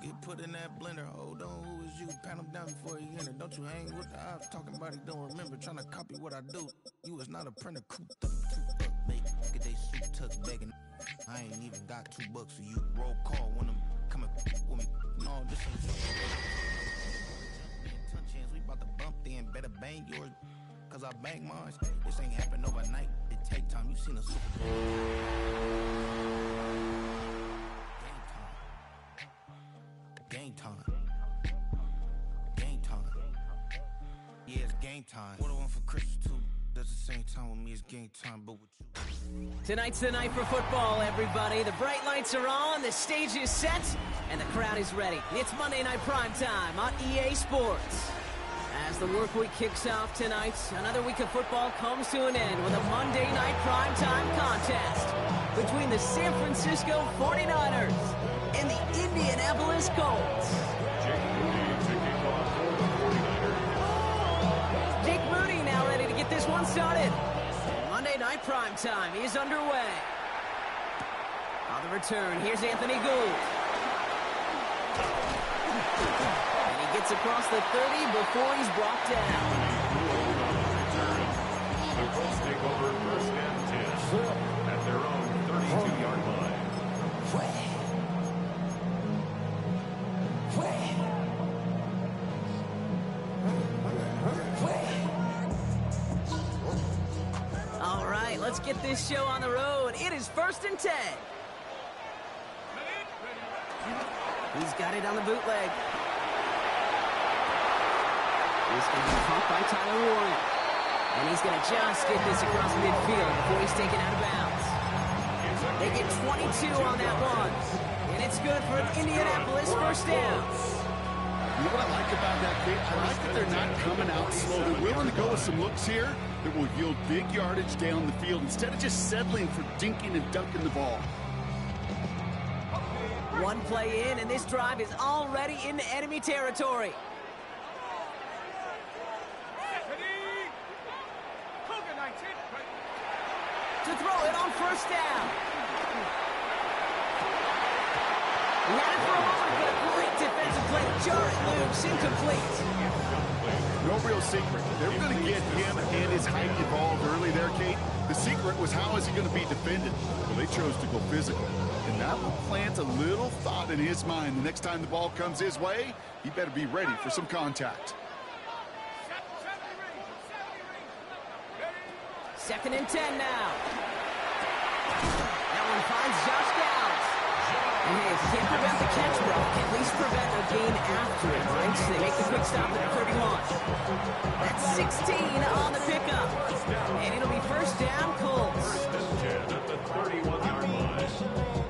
Get put in that blender. Hold on, who is you? Pat him down before he enter. Don't you hang with the ops talking about he don't remember. Trying to copy what I do. You is not a printer. Cooped up, mate. Get they suit tucked begging. I ain't even got $2 for you. Roll call when I'm coming with me. No, this ain't chance. We about to bump then. Better bang yours. Cause I bang mine. This ain't happen overnight. It take time. You seen a Super Bowl. Game time. Game time. Yeah, it's game time. What I want for Christmas too. Does the same time with me, it's game time, but with you. Tonight's the night for football, everybody. The bright lights are on, the stage is set, and the crowd is ready. It's Monday Night Primetime on EA Sports. As the work week kicks off tonight, another week of football comes to an end with a Monday Night Primetime contest between the San Francisco 49ers and the Indianapolis Colts. Jake Moody now ready to get this one started. Monday Night Primetime is underway. On the return, here's Anthony Gould. And he gets across the 30 before he's brought down. The Colts take over first and 10 at their own 32-yard line. All right, let's get this show on the road. It is first and 10. He's got it on the bootleg. He's going to be caught by Tyler Warren. And he's going to just get this across midfield before he's taken out of bounds. They get 22 on that one. And it's good for an Indianapolis first down. You know what I like about that, Kate? I like that they're not coming out slow. They're willing to go with some looks here that will yield big yardage down the field instead of just settling for dinking and dunking the ball. One play in, and this drive is already into enemy territory. To throw it on first down. He had it for a moment, but a great defensive play to jar it loose, incomplete. No real secret. They were going to get him and his height involved early there, Kate. The secret was how is he going to be defended? Well, they chose to go physical. And that will plant a little thought in his mind. The next time the ball comes his way, he better be ready for some contact. Second and 10 now. That one finds Josh Downs. And hey, if you can't prevent the catch, bro, at least prevent a gain after it, right? So they make the quick stop at the 31. That's 16 on the pickup. And it'll be first down, Colts. First and 10 at the 31-yard line.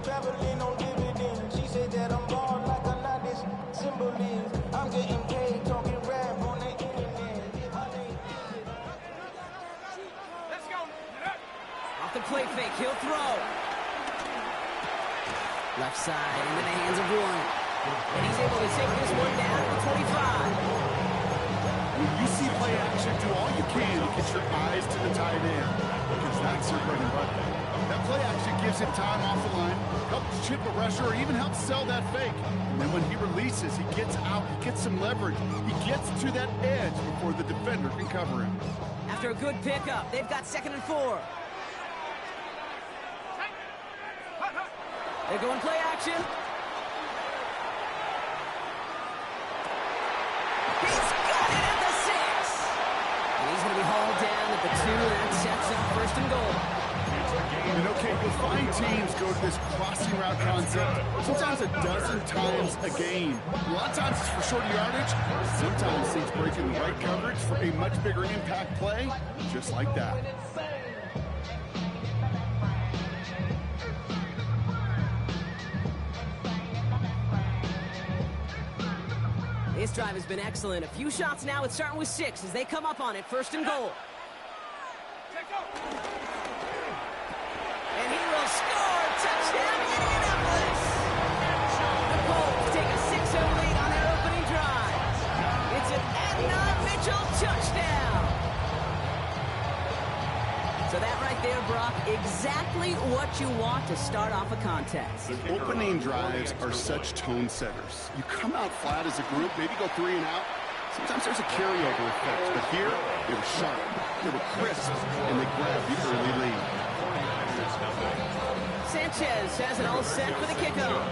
Traveling on dividends. She said that I'm born like a lot of symbolism. I'm getting paid talking rap on the internet. Let's go. Off the play fake, he'll throw. Left side into the hands of Warren. And he's able to take this one down to the 25. When you see play action, do all you can to get your eyes to the tight end, because that's your bread and butter. That play action gives him time off the line, helps chip a rusher, or even helps sell that fake. And then when he releases, he gets out, he gets some leverage. He gets to that edge before the defender can cover him. After a good pickup, they've got second and 4. They're going play action. He's got it at the 6. And he's going to be hauled down at the 2, and that sets up first and goal. And okay, you'll find teams go to this crossing route concept sometimes a dozen times a game. A lot of times it's for shorter yardage. Sometimes teams break in the right coverage for a much bigger impact play, just like that. This drive has been excellent. A few shots now. It's starting with 6 as they come up on it. First and goal. And he will score. Touchdown, Indianapolis. The Colts take a 6-0 lead on their opening drive. It's an Adnan Mitchell touchdown. So that right there, Brock, exactly what you want to start off a contest. Opening drives are such tone setters. You come out flat as a group, maybe go 3 and out. Sometimes there's a carryover effect, but here, they were sharp, they were crisp, and they grabbed the early lead. Sanchez has it all set for the kickoff.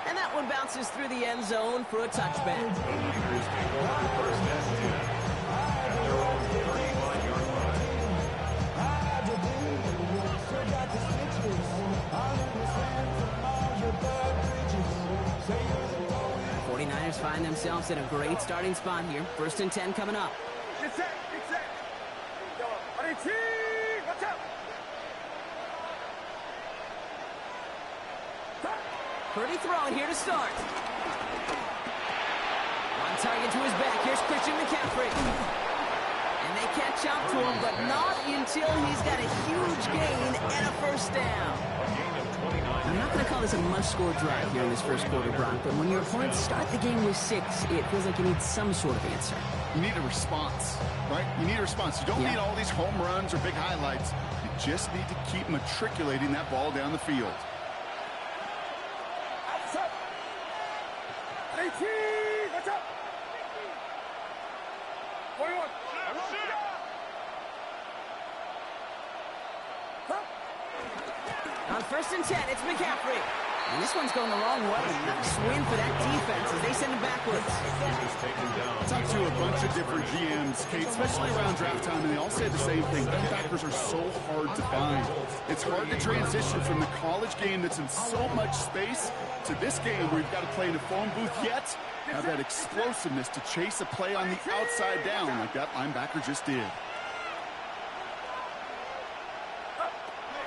And that one bounces through the end zone for a touchback. The 49ers find themselves in a great starting spot here. 1st and 10 coming up. Purdy throwing here to start. On target to his back. Here's Christian McCaffrey. And they catch up to him, but not until he's got a huge gain and a first down. I'm not going to call this a must-score drive here in this first quarter, Brock, but when your opponents start the game with 6, it feels like you need some sort of answer. You need a response, right? You need a response. You don't need all these home runs or big highlights. You just need to keep matriculating that ball down the field. On 1st and 10, it's McCaffrey. And this one's going the wrong way. Nice win for that defense as they send him backwards. I talked to a bunch of different GMs, Kate, especially around draft time, and they all say the same thing. Linebackers are so hard to find. It's hard to transition from the college game that's in so much space to this game where you've got to play in a phone booth, yet have that explosiveness to chase a play on the outside down like that linebacker just did.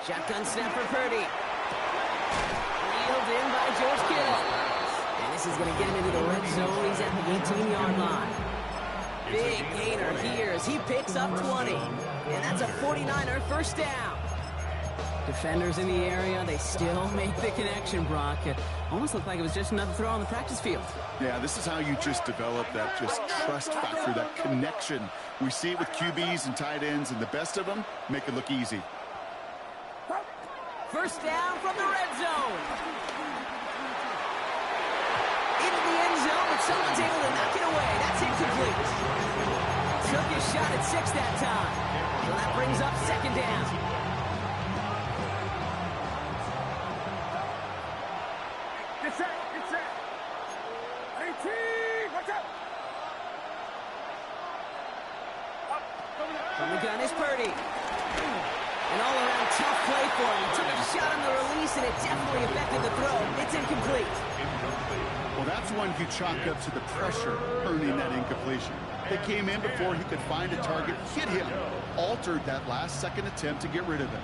Shotgun snap for Purdy. Reeled in by George Kittle. And this is going to get him into the red zone. He's at the 18-yard line. Big gainer here as he picks up 20. And that's a 49er first down. Defenders in the area, they still make the connection, Brock. It almost looked like it was just another throw on the practice field. Yeah, this is how you just develop that just trust factor, that connection. We see it with QBs and tight ends, and the best of them make it look easy. First down from the red zone. Into the end zone, but someone's able to knock it away. That's incomplete. Took his shot at 6 that time. So that brings up 2nd down. Get set, get set. 18, watch out. From the gun is Purdy. An all-around tough play for him. Took a shot on the release, and it definitely affected the throw. It's incomplete. Well, that's one you chalk up to the pressure earning that incompletion. They came in before he could find a target, hit him, altered that last-second attempt to get rid of it.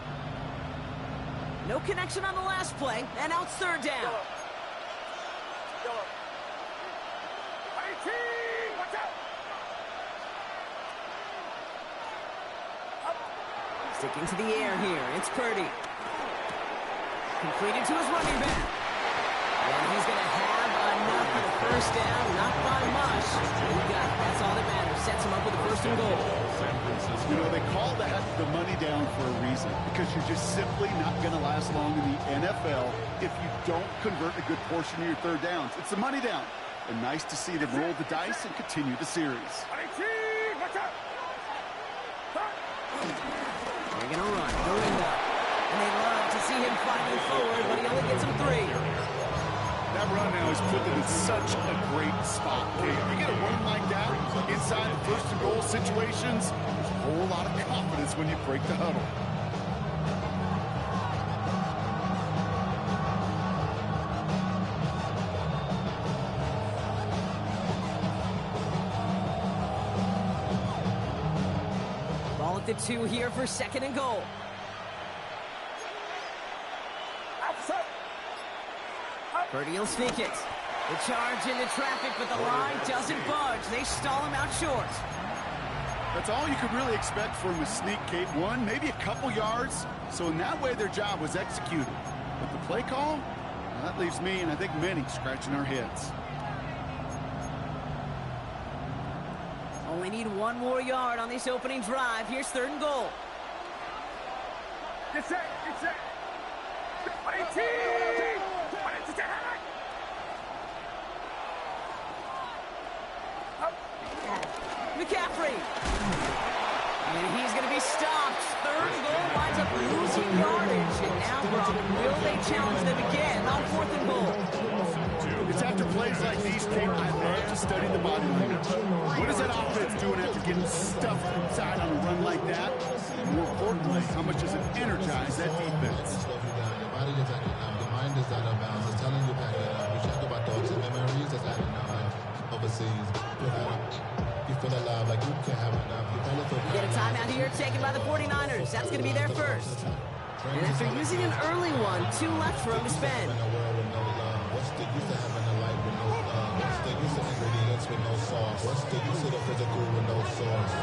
No connection on the last play, and now it's 3rd down. 18, watch out. Sticking to the air here, it's Purdy. Completed to his running back. And he's going to have enough for the first down, not by much. He got it. That's all that matters. Sets him up with a 1st and goal. You know, they call that the money down for a reason, because you're just simply not going to last long in the NFL if you don't convert a good portion of your 3rd downs. It's the money down. And nice to see them roll the dice and continue the series. 18, watch out. They're going to run, no window. And they love to see him fighting forward, but he only gets him 3. That run now has put them in such a great spot. You get a run like that inside the 1st and goal situations, there's a whole lot of confidence when you break the huddle. Ball at the 2 here for 2nd and goal. Purdy will sneak it. The charge into traffic, but the line doesn't budge. They stall him out short. That's all you could really expect from a sneak, Kate. 1, maybe a couple yards. So in that way, their job was executed. But the play call, well, that leaves me and I think many scratching our heads. Only need one more yard on this opening drive. Here's 3rd and goal. Get set. Get set. 18. McCaffrey. And he's going to be stopped. 3rd and goal winds up losing yardage. And now, Brock, will they challenge them again on 4th and goal? It's after plays like these, King, I love to study the body language. What is that offense doing after getting stuffed inside on a run like that? More importantly, how much does it energize that defense? Your body is acting up. Your mind is out of bounds. It's telling you back it up. You check about thoughts and memories that's adding up like overseas. You feel alive like you can't have enough. You get a timeout here taken by the 49ers. That's going to be their first. And after using an early one, 2 left for him to spend. What's the use of having a life with no love? What's the use of ingredients with no sauce? What's the use of the physical with no sauce?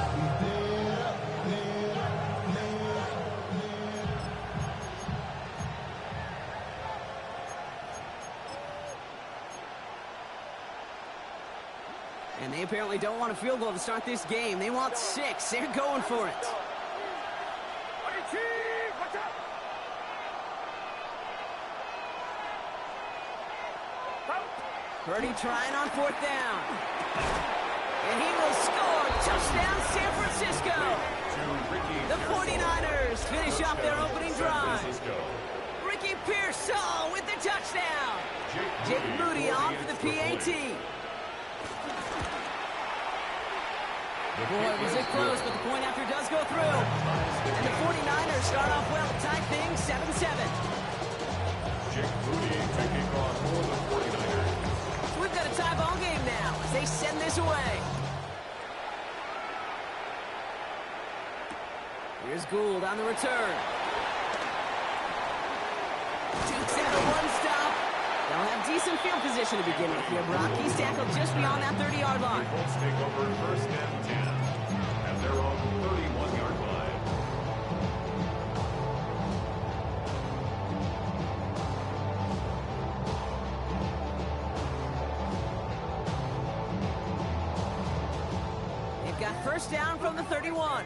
And they apparently don't want a field goal to start this game. They want 6. They're going for it. 18. Watch out. Purdy trying on 4th down. And he will score. Touchdown, San Francisco. The 49ers finish off their opening drive. Ricky Pearsall with the touchdown. Jake Moody on for the PAT. Boy, was it close, but the point after does go through. And the 49ers start off well, tie things 7-7. Jake Moody taking on for the 49ers. We've got a tie ball game now as they send this away. Here's Gould on the return. Takes out a 1-stop. They'll have decent field position to begin with here, Brock. He's tackled just beyond that 30-yard line. Colts take over 1st and 10 at their own 31-yard line. They've got 1st down from the 31.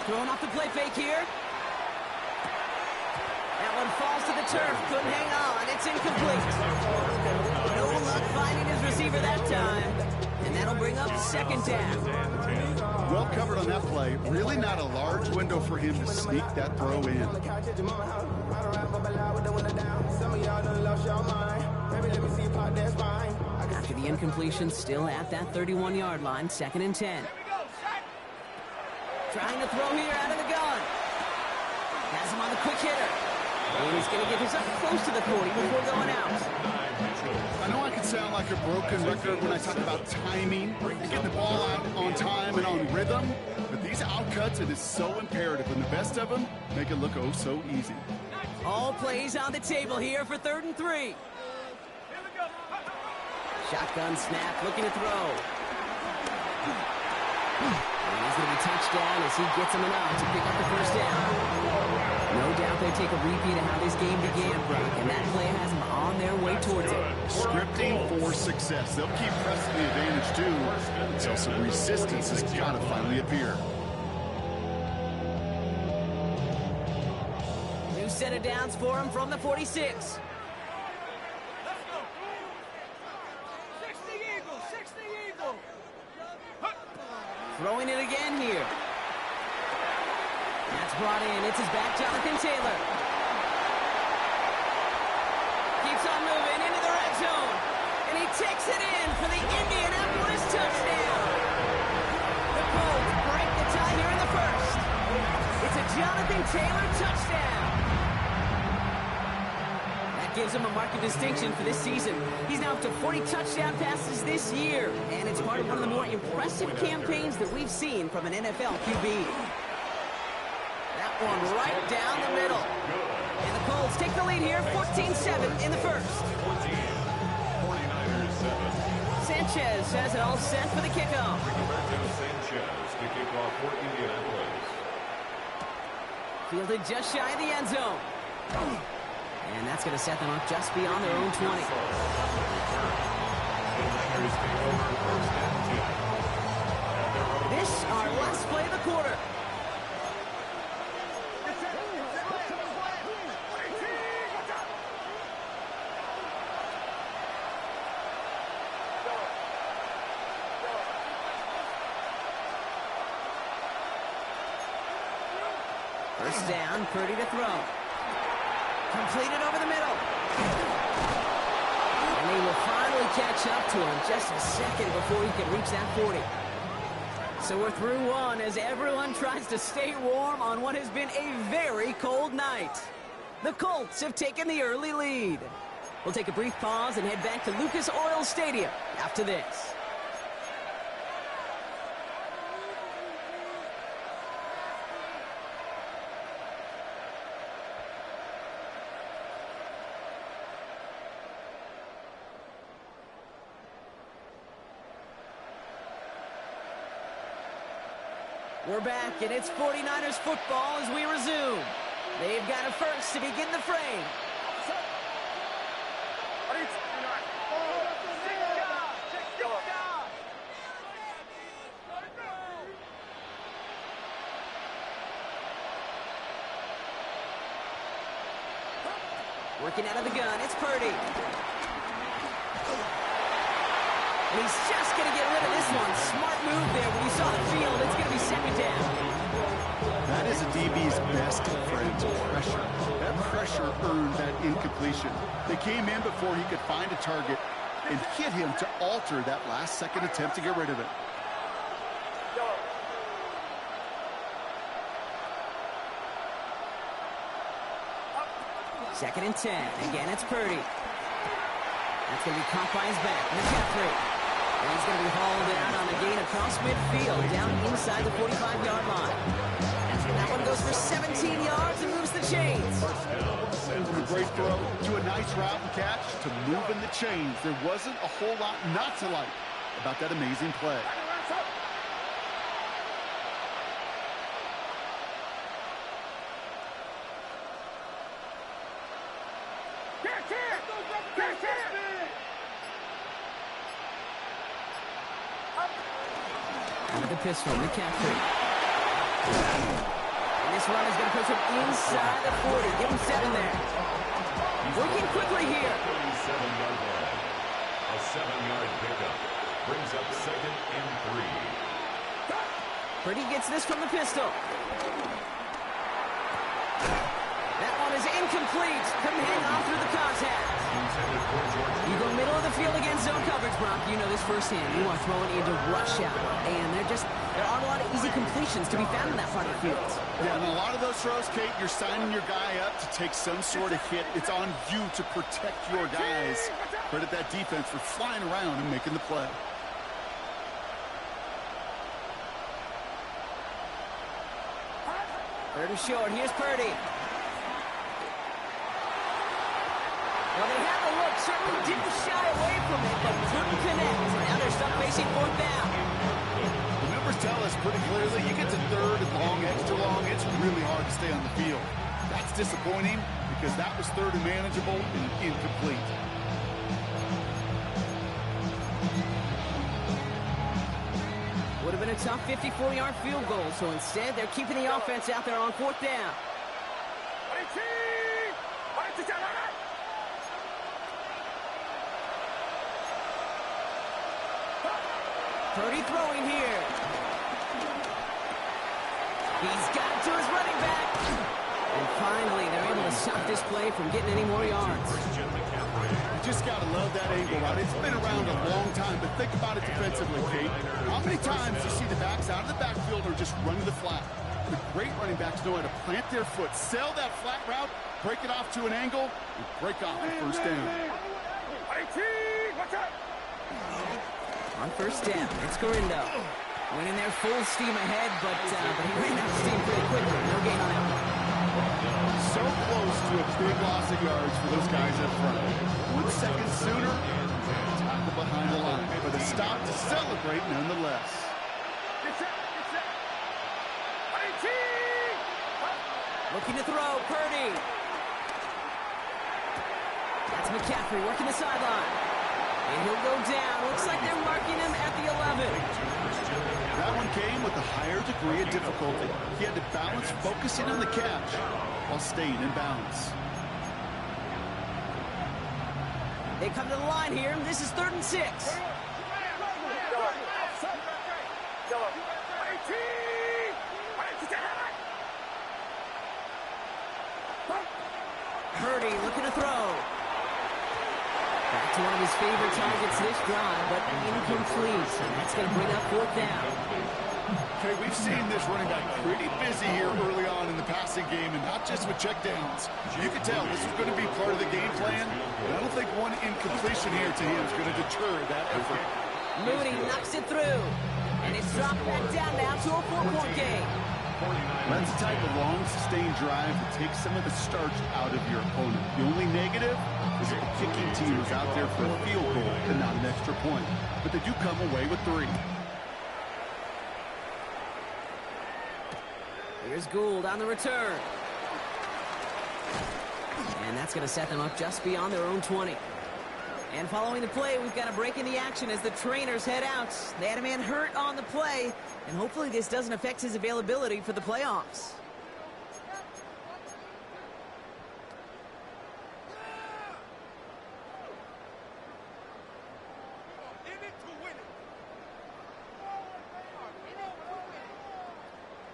Throwing off the play fake here. That one falls to the turf. Couldn't hang on. It's incomplete. No luck finding his receiver that time. And that'll bring up 2nd down. Well covered on that play. Really not a large window for him to sneak that throw in. After the incompletion, still at that 31-yard line, 2nd and 10. Trying to throw here out of the gun. Has him on the quick hitter. And he's going to get this up close to the 40 before going out. I know I can sound like a broken record when I talk about timing and getting the ball out on time and on rhythm, but these outcuts, it is so imperative, and the best of them make it look oh so easy. All plays on the table here for 3rd and 3. Shotgun snap, looking to throw. And he's going to be touched down as he gets him enough to pick up the 1st down. No doubt they take a repeat of how this game began, Brock, and that play has them on their way towards it. Scripting for success. They'll keep pressing the advantage, too, until some resistance has got to finally appear. New set of downs for him from the 46. Throwing it again here. That's brought in. It's his back, Jonathan Taylor. Keeps on moving into the red zone. And he takes it in for the Indianapolis touchdown. The Colts break the tie here in the 1st. It's a Jonathan Taylor touchdown. That gives him a mark of distinction for this season. He's now up to 40 touchdown passes this year. And it's part of one of the more impressive campaigns that we've seen from an NFL QB. One right down the middle. And the Colts take the lead here, 14-7 in the 1st. 49ers 7. Sanchez has it all set for the kickoff. Roberto Sanchez to kick off for Indianapolis. Fielded just shy of the end zone. And that's going to set them up just beyond their own 20. Buccaneers take over first and 10. At their own This our last play of the quarter. First down, Purdy to throw. Completed over the middle. And he will finally catch up to him just a second before he can reach that 40. So we're through one as everyone tries to stay warm on what has been a very cold night. The Colts have taken the early lead. We'll take a brief pause and head back to Lucas Oil Stadium after this. We're back, and it's 49ers football as we resume. They've got a first to begin the frame. Working out of the gun, it's Purdy. And he's just going to get rid of this one. Smart move there. When he saw the field, it's going to be second down. That is a DB's best friend, pressure. That pressure earned that incompletion. They came in before he could find a target and hit him to alter that last-second attempt to get rid of it. Second and 10. Again, it's Purdy. That's going to be caught by his back. McCaffrey. And he's going to be hauled out on a gain across midfield, down inside the 45-yard line. And that one goes for 17 yards and moves the chains. From a great throw to a nice route and catch to moving the chains. There wasn't a whole lot not to like about that amazing play. Out of the pistol, McCaffrey. And this run is going to push him inside the 40. Give him 7 there. Working quickly here. 37-yard line. A 7-yard pickup. Brings up second and 3. Purdy gets this from the pistol. That one is incomplete. Couldn't hang on through the contact. You go middle of the field against zone coverage, Brock. You know this firsthand. You are throwing into rush hour. And there aren't a lot of easy completions to be found in that part of the field. Yeah, and a lot of those throws, Kate, you're signing your guy up to take some sort of hit. It's on you to protect your guys. Credit that defense for flying around and making the play. Third and short. Here's Purdy. Well, they had the look. Certainly didn't shy away from it, but couldn't connect. Now they're stuck facing fourth down. The numbers tell us pretty clearly, you get to third and long, extra long, it's really hard to stay on the field. That's disappointing because that was third and manageable and incomplete. Would have been a tough 54-yard field goal, so instead they're keeping the offense out there on fourth down. Purdy throwing here. He's got it to his running back. And finally, they're able to stop this play from getting any more yards. You just got to love that angle, right? It's been around a long time, but think about it defensively, Kate. How many times do you see the backs out of the backfield or just run to the flat? The great running backs know how to plant their foot, sell that flat route, break it off to an angle, and break off the first down. On first down, it's Gorindo. Went in there full steam ahead, but he ran out of steam pretty quickly. No gain on that one. So close to a big loss of yards for those guys up front. 1 second sooner, tackle behind the line. But a stop to celebrate nonetheless. Looking to throw, Purdy. That's McCaffrey working the sideline. And he'll go down. Looks like they're marking him at the 11. That one came with a higher degree of difficulty. He had to balance focusing on the catch while staying in balance. They come to the line here. This is 3rd and 6. Purdy looking to throw. Back to one of his favorite targets this drive, but incomplete. And that's going to bring up 4th down. Okay, we've seen this running back pretty busy here early on in the passing game, and not just with checkdowns. You can tell this is going to be part of the game plan, but I don't think one incompletion here to him is going to deter that effort. Mooney knocks it through, and it's dropped back down now to a 4-point game. That's the type of long, sustained drive that takes some of the starch out of your opponent. The only negative is that the kicking team is out there for a field goal and not an extra point. But they do come away with 3. Here's Gould on the return. And that's going to set them up just beyond their own 20. And following the play, we've got a break in the action as the trainers head out. They had a man hurt on the play, and hopefully this doesn't affect his availability for the playoffs.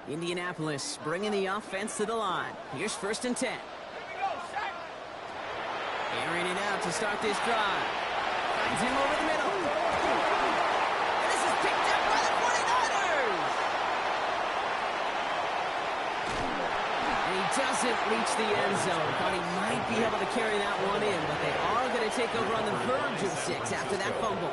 Indianapolis bringing the offense to the line. Here's 1st and 10. Airing it out to start this drive. Finds him over the middle. And this is picked up by the 49ers. And he doesn't reach the end zone. Thought he might be able to carry that one in, but they are going to take over on the verge of 6 after that fumble.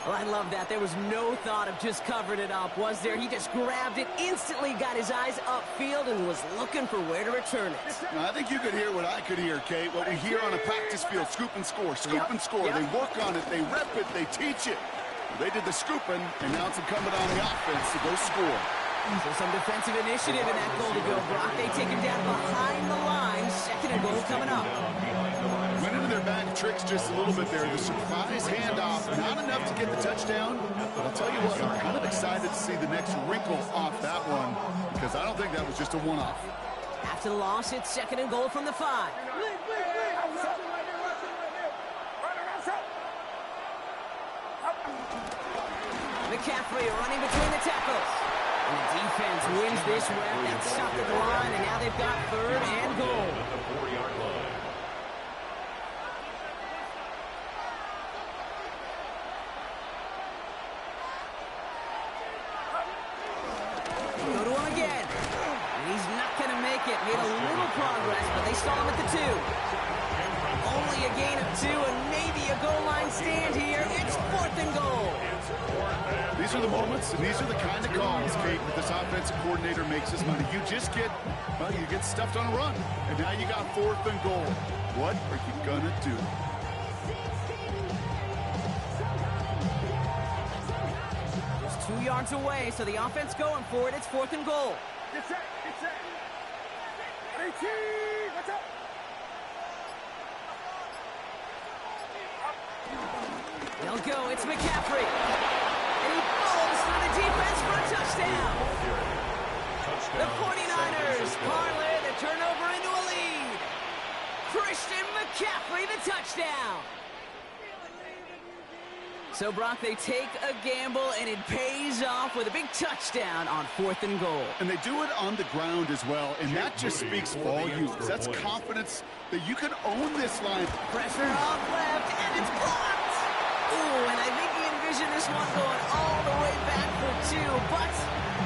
Well, I love that. There was no thought of just covering it up, was there? He just grabbed it, instantly got his eyes upfield, and was looking for where to return it. I think you could hear what I could hear, Kate. What we hear on a practice field, scoop and score, scoop and score. They work on it, they rep it, they teach it. They did the scooping, and now it's incumbent on the offense to go score. So some defensive initiative in that goal to go, Brock. They take him down behind the line. 2nd and goal coming up. Went into their bag of tricks just a little bit there. The surprise handoff, not enough to get the touchdown. But I'll tell you what, I'm kind of excited to see the next wrinkle off that one, because I don't think that was just a one-off. After the loss, it's 2nd and goal from the 5. McCaffrey running between the tackles. And the defense wins this rep. That stopped at the line, and now they've got 3rd and goal. At the 4-yard line. Go to him again. And he's not going to make it. Made a little progress, but they stall him at the 2. Only a gain of 2 and maybe a goal line stand here. It's 4th and goal. These are the moments, and these are the kind of calls, Kate, that this offensive coordinator makes his money. You just get, well, you get stuffed on a run, and now you got 4th and goal. What are you gonna do? Just 2 yards away, so the offense going for it. It's 4th and goal. Get set, get set. Watch out. They'll go. It's McCaffrey. And he falls through the defense for a touchdown. The 49ers parlay the turnover into a lead. Christian McCaffrey, the touchdown. So, Brock, they take a gamble, and it pays off with a big touchdown on 4th and goal. And they do it on the ground as well, and that just speaks volumes. That's confidence that you can own this line. Pressure off left, and it's blocked. Ooh, and I think he envisioned this one going all the way back for 2, but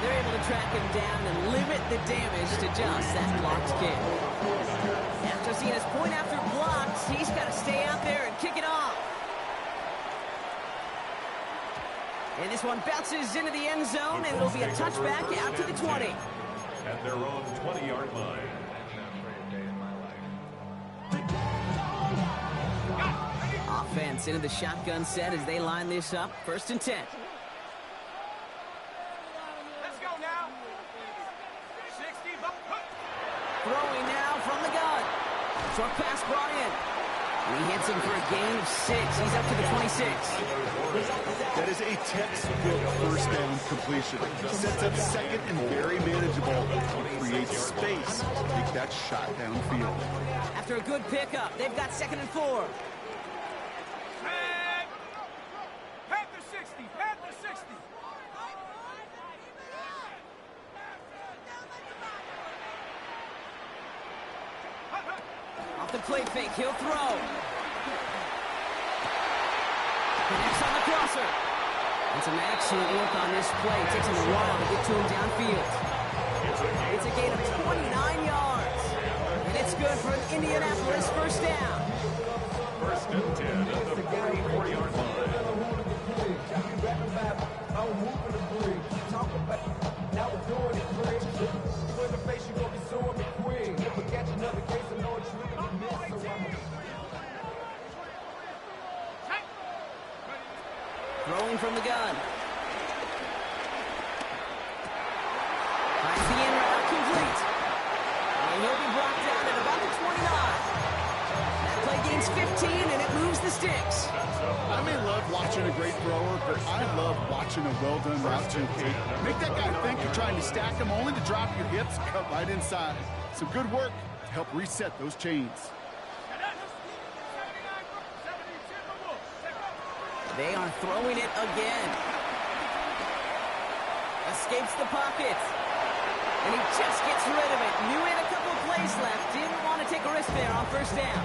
they're able to track him down and limit the damage to just that blocked kick. After seeing his point after blocked, he's got to stay out there and kick it off. And this one bounces into the end zone, and it'll be a touchback out to the 20. At their own 20-yard line. Offense into the shotgun set as they line this up. 1st and 10. Let's go now. 60. Throwing now from the gun. Short pass brought in. And he hits him for a gain of 6. He's up to the 26. That is a textbook first down completion. Sets up second and very manageable. Creates space to take that shot downfield. After a good pickup, they've got 2nd and 4. Panther 60, Panther 60. Off the play fake, he'll throw. Connects on the crosser. And some excellent work on this play. Takes him a while to get to him downfield. It's a gain of 29 yards. And it's good for an Indianapolis first down. 1st and 10 at the 44-yard line. Throwing from the gun. Finds the in route complete. And he'll be brought down at about the 29. That play gains 15, and it moves the sticks. I may love watching a great thrower, but I love watching a well-done route too, Kate. Make that guy think you're trying to stack him, only to drop your hips, cut right inside. Some good work to help reset those chains. They are throwing it again. Escapes the pocket. And he just gets rid of it. Knew he had a couple of plays left. Didn't want to take a risk there on first down.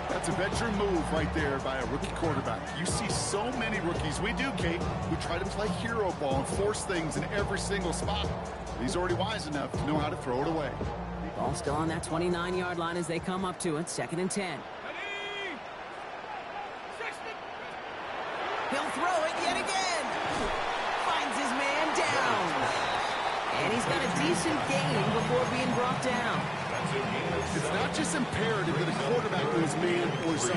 That's a veteran move right there by a rookie quarterback. You see so many rookies, we do, Kate, who try to play hero ball and force things in every single spot. He's already wise enough to know how to throw it away. Ball still on that 29-yard line as they come up to it. 2nd and 10. He'll throw it yet again. Finds his man down. And he's got a decent gain before being brought down. It's not just imperative that a quarterback knows man or zone.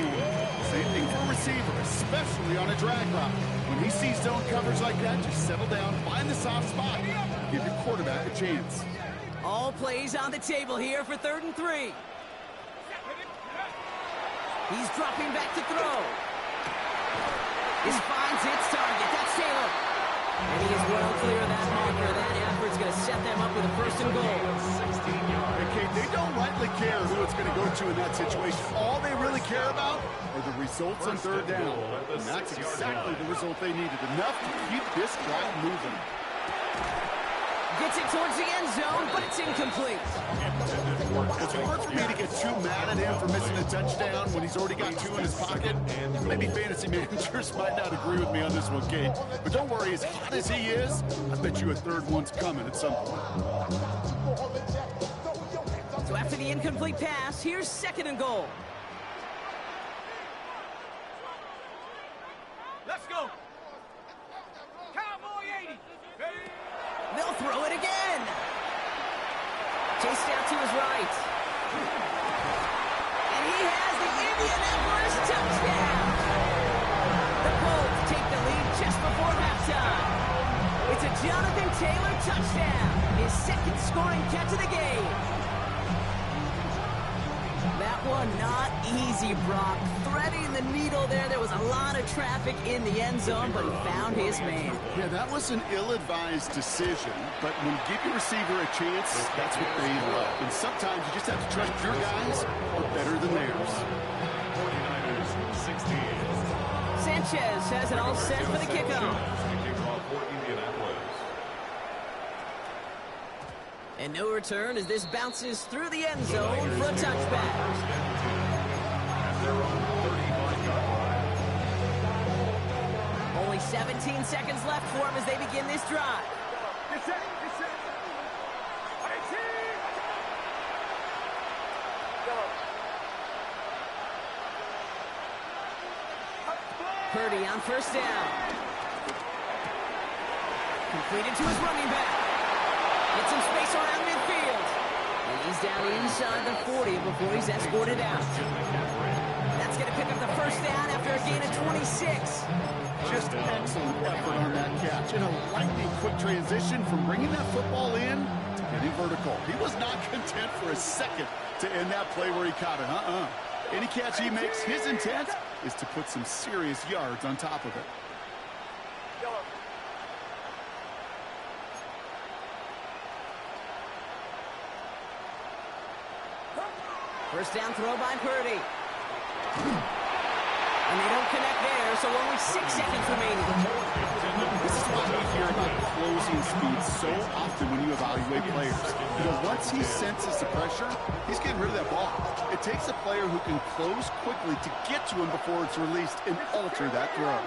Same thing for a receiver, especially on a drag route. When he sees zone coverage like that, just settle down, find the soft spot, give your quarterback a chance. All plays on the table here for 3rd and 3. He's dropping back to throw. He finds its target. That's Taylor. And he is well clear of that marker. That effort's going to set them up with a 1st and goal. Okay, they don't rightly care who it's going to go to in that situation. All they really care about are the results on 3rd down. And that's exactly the result they needed. Enough to keep this drive moving. Gets it towards the end zone, but it's incomplete. It's hard for me to get too mad at him for missing a touchdown when he's already got 2 in his pocket. Maybe fantasy managers might not agree with me on this one, Kate. But don't worry, as hot as he is, I bet you a 3rd one's coming at some point. So after the incomplete pass, here's 2nd and goal. Let's go. Cowboy 80. They'll throw it again. Chased out to his right. And he has the Indianapolis touchdown. The Colts take the lead just before halftime. It's a Jonathan Taylor touchdown. His 2nd scoring catch of the game. That one not easy, Brock. Threading the needle there. There was a lot of traffic in the end zone, but he found his man. Yeah, that was an ill-advised decision, but when you give your receiver a chance, that's what they love. And sometimes you just have to trust your guys are better than theirs. 49ers 16. Sanchez has it all set for the kickoff. Kickoff for Indianapolis. And no return as this bounces through the end zone for a touchback. At their own 35-yard line. Only 17 seconds left for him as they begin this drive. Get set. Get set. 18. Purdy on first down. Completed to his running back. Get some space around midfield. And he's down inside the 40 before he's escorted out. That's going to pick up the first down after a gain of 26. Just excellent effort on that catch. In a lightning quick transition from bringing that football in to getting vertical. He was not content for a second to end that play where he caught it. Any catch he makes, his intent is to put some serious yards on top of it. First down throw by Purdy. And they don't connect there, so only 6 seconds remaining. This is why we hear about closing speed so often when you evaluate players. You know, once he senses the pressure, he's getting rid of that ball. It takes a player who can close quickly to get to him before it's released and alter that throw.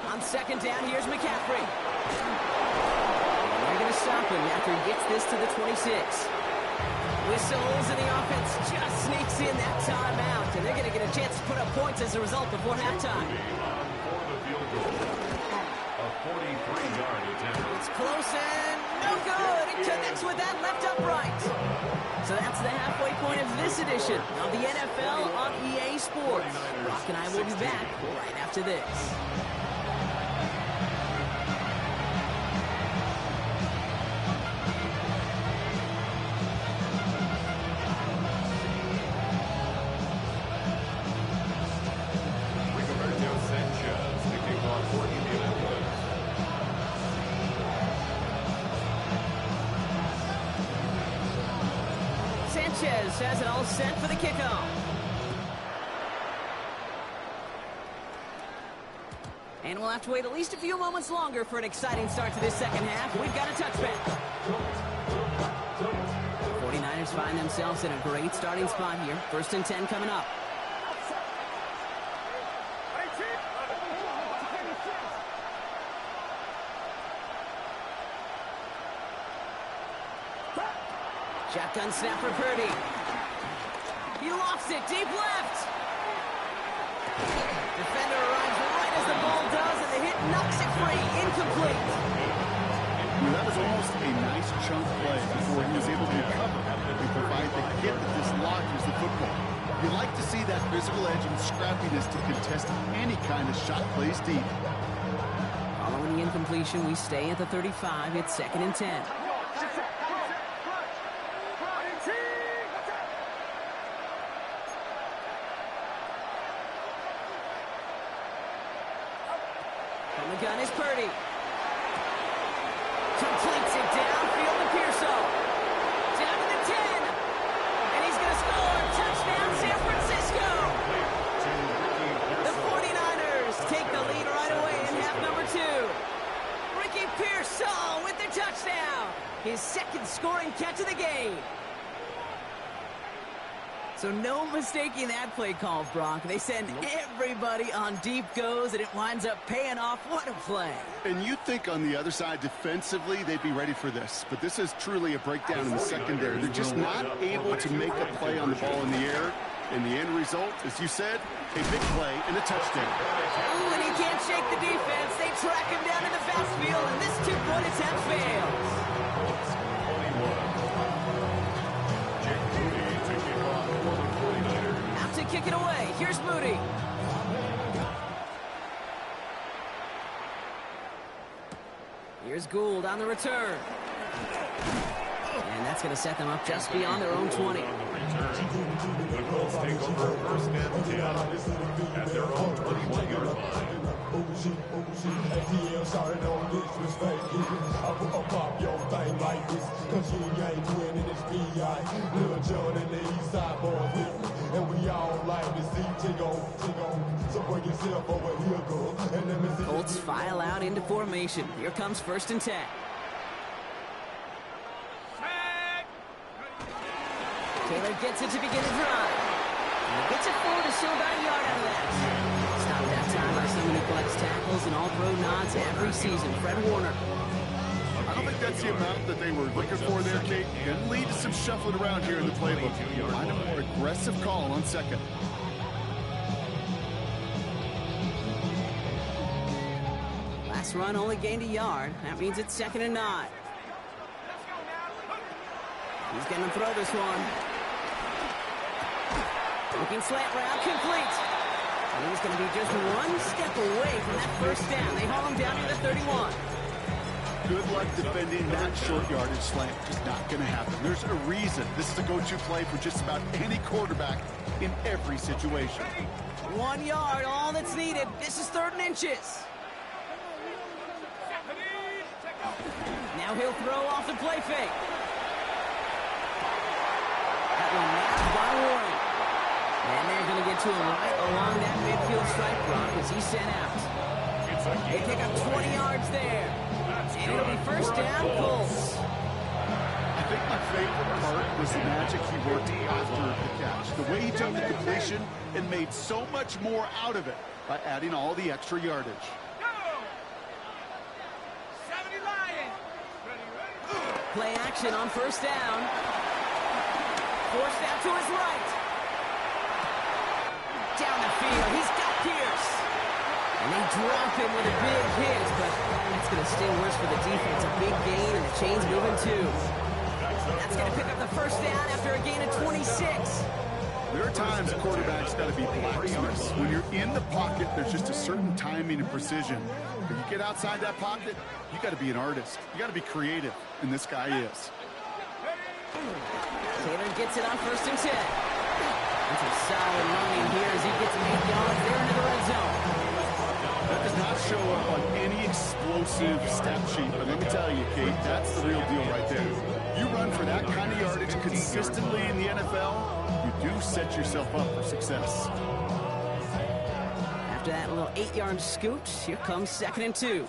On second down, here's McCaffrey. And they're going to stop him after he gets this to the 26. Whistles, and the offense just sneaks in that timeout. And they're going to get a chance to put up points as a result before halftime. For the field goal. A 43-yard attempt. It's close and no good. It connects with that left upright. So that's the halfway point of this edition of the NFL on EA Sports. Brock and I will be back right after this. Sanchez has it all set for the kickoff. And we'll have to wait at least a few moments longer for an exciting start to this second half. We've got a touchback. 49ers find themselves in a great starting spot here. 1st and 10 coming up. Shotgun snap for Purdy. He lofts it deep left. Defender arrives right as the ball does, and the hit knocks it free. Incomplete. Well, that was almost a nice chunk play before he was able to recover and provide the hit that dislodges the football. You like to see that physical edge and scrappiness to contest any kind of shot plays deep. Following the incompletion, we stay at the 35. It's 2nd and 10. From the gun is Purdy. Completes it downfield to Pearso. Down to the 10. And he's going to score. Touchdown, San Francisco. The 49ers take the lead right away in half number 2. Ricky Pearso with the touchdown. His 2nd scoring catch of the game. So no mistaking that play call, Brock. They send everybody on deep goes, and it winds up paying off. What a play. And you'd think on the other side, defensively, they'd be ready for this. But this is truly a breakdown in the secondary. They're just not able to make a play on the ball in the air. And the end result, as you said, a big play and a touchdown. Ooh, and he can't shake the defense. They track him down in the backfield, and this 2-point attempt fails. To kick it away. Here's Moody. Here's Gould on the return. And that's going to set them up just beyond their own 20. The Colts take over 1st and 10 at their own 21-yard line. ATL started on disrespect. I pop your thing like this, cause you ain't winning this B.I. Lil John and the East Side boys with me, and we all like to see Tigo. So bring yourself over here, girl, and let me see. Colts file out into formation. Here comes 1st and 10. Taylor gets it to begin the drive. And he gets it forward to show about a yard out of that. Stopped that time by someone who collects tackles and all-pro nods every season, Fred Warner. I don't think that's the amount that they were looking for there, Kate. Can lead to some shuffling around here in the playbook. Find a more aggressive call on 2nd. Last run only gained a yard. That means it's 2nd and 9. He's going to throw this one. Looking slant route, complete. And he's going to be just one step away from that first down. They haul him down to the 31. Good luck defending that short yardage slant. Just not going to happen. There's a reason this is a go-to play for just about any quarterback in every situation. 1 yard, all that's needed. This is 3rd and inches. Now he'll throw off the play fake. That one nabbed by Warren. And they're going to get to him right along that midfield stripe block as he's sent out. They pick up 20 yards there. And it'll be first down, Colts. I think my favorite part was the magic he worked after the catch. The way he took the completion and made so much more out of it by adding all the extra yardage. Play action on first down. Forced out to his right. Down the field, he's got Pierce. And they drop him with a big hit, but that's going to stay worse for the defense. A big gain, and the chain's moving too. That's going to pick up the first down after a gain of 26. There are times a quarterback's got to be blacksmiths. When you're in the pocket, there's just a certain timing and precision. When you get outside that pocket, you got to be an artist. You got to be creative, and this guy is. Taylor gets it on 1st and 10. That's a solid running here as he gets 8 yards there into the red zone. That does not show up on any explosive stat sheet, but let me tell you, Kate, that's the real deal right there. You run for that kind of yardage consistently in the NFL, you do set yourself up for success. After that little 8-yard scoot, here comes 2nd and 2.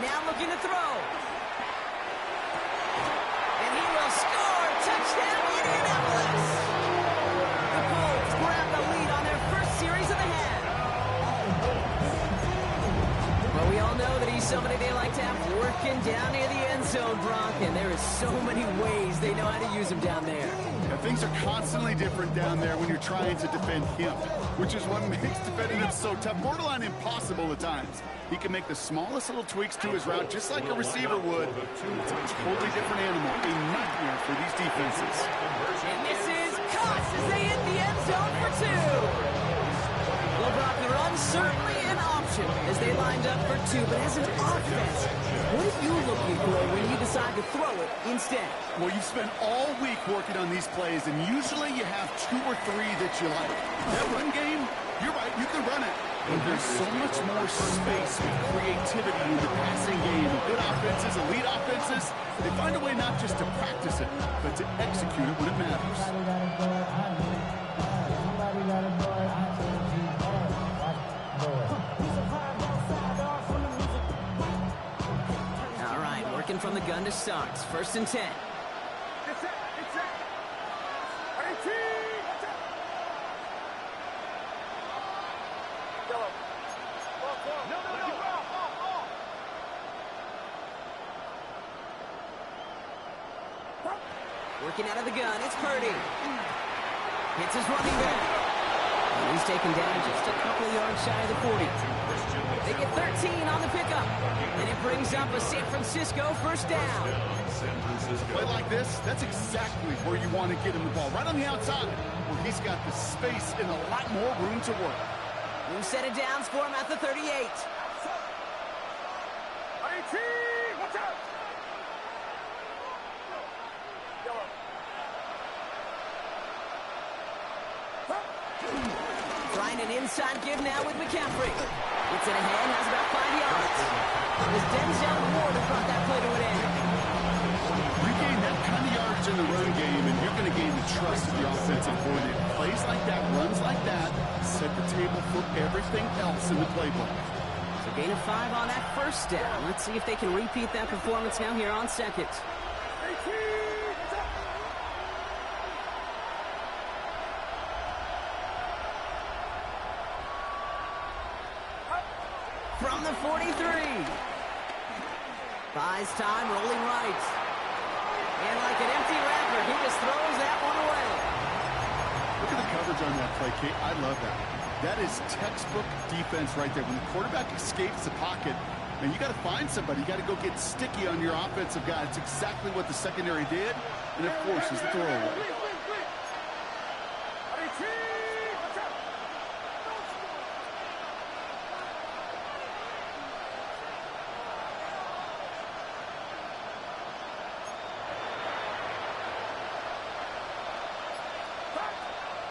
Now looking to throw. And he will score. Touchdown, Indianapolis. The Colts grab the lead on their first series of the half. Well, we all know that he's somebody they like to have working down near the end zone, Brock, and there is so many ways they know how to use him down there. Yeah, things are constantly different down there when you're trying to defend him, which is what makes defending him so tough, borderline impossible at times. He can make the smallest little tweaks to his route, just like a receiver would. It's a totally different animal, a nightmare for these defenses. And this is caught as they hit the end zone for 2. Well, Brock, the run certainly an option as they lined up for 2, but as an offense, what are you looking for when you decide to throw it instead? Well, you spend all week working on these plays, and usually you have 2 or 3 that you like. That run game, you're right, you can run it. But there's so much more space with creativity in the passing game. Good offenses, elite offenses, they find a way not just to practice it, but to execute it when it matters. All right, working from the gun to start. 1st and 10. Working out of the gun, it's Purdy. Hits his running back. And he's taken down just a couple yards shy of the 40. They get 13 on the pickup. And it brings up a San Francisco first down. Play like this, that's exactly where you want to get him the ball. Right on the outside, where he's got the space and a lot more room to work. New set of downs for him at the 38. Watch out! Trying an inside give now with McCaffrey. Gets it ahead, has about 5 yards. It was Denzel Ward who brought that play to an end. You gain that kind of yardage in the run game, and you're going to gain the trust of the offensive coordinator. Plays like that, runs like that, set the table for everything else in the playbook. So gain of 5 on that first down. Let's see if they can repeat that performance now here on 2nd. From the 43. Buys time, rolling right. And like an empty wrapper, he just throws that one away. Look at the coverage on that play, Kate. I love that. That is textbook defense right there. When the quarterback escapes the pocket, And you got to find somebody. You got to go get sticky on your offensive guy. It's exactly what the secondary did, and it forces the throwaway.